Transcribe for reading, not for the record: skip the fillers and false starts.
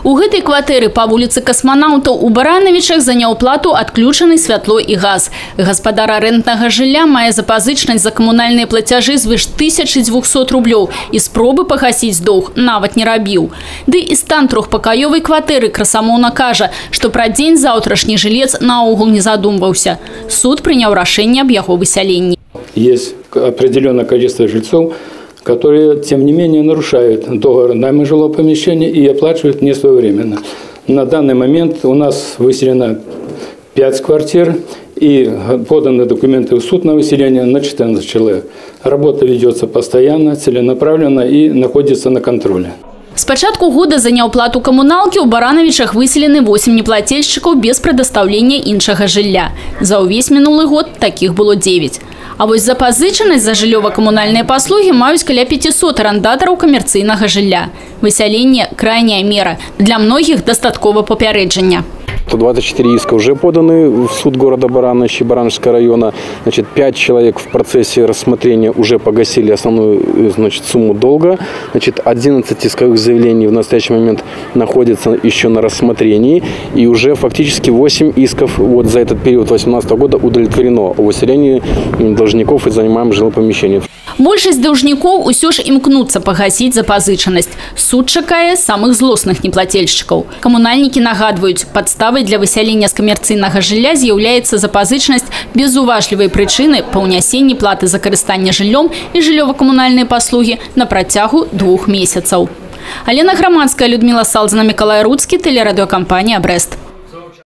У гэтай кватэры па вуліцы Касманаўтаў у Баранавічах за няўплату адключаны святло і газ. Гаспадар арэнднага жылля мае запазычнасць за камунальныя плацяжы звыш 1200 рублёў і спробы пагасіць доўг нават не рабіў. Ды і стан трохпакаёвай кватэры красамоўна кажа, што пра дзень заўтрашні жылец наогул не задумваўся. Суд прыняў рашэнне аб яго высяленні. Есть определенное количество жильцов, которые, тем не менее, нарушают договор найма жилого помещения и оплачивают не своевременно. На данный момент у нас выселено 5 квартир и поданы документы в суд на выселение на 14 человек. Работа ведется постоянно, целенаправленно и находится на контроле. С пачатку года за няўплату камуналкі ў Баранавічах выселены 8 неплательшчыкаў без прадастаўлення іншага жылля. За ўвесь мінулы год такіх было 9. А вось запазычанасць за жыллёва-камунальныя паслугі маюць каля 500 арандатараў камерцыйнага жылля. Высяленне – крайняя мера. Для многіх дастаткова папярэджання. 124 иска уже поданы в суд города Барановичи, Барановичского района. 5 человек в процессе рассмотрения уже погасили основную сумму долга. 11 исковых заявлений в настоящий момент находятся еще на рассмотрении. И уже фактически 8 исков за этот период 2018 года удовлетворено о выселении должников из занимаемых жилых помещений. Большасць даўжнікоў усё ж імкнуцца пагасіць запазычанасць. Суд чакае самых злосных неплательшчыкаў. Камунальнікі нагадваюць, падставай для высялення з камерцыйнага жылля з'яўляецца запазычанасць без уважлівай прычыны па ўнясенні платы за карыстанне жыллём і жыллёва-камунальныя паслугі на працягу 2 месяцаў. Алена Грамадская, Людмила Салдзина, Миколай Руцкий, телерадиокомпания «Брест».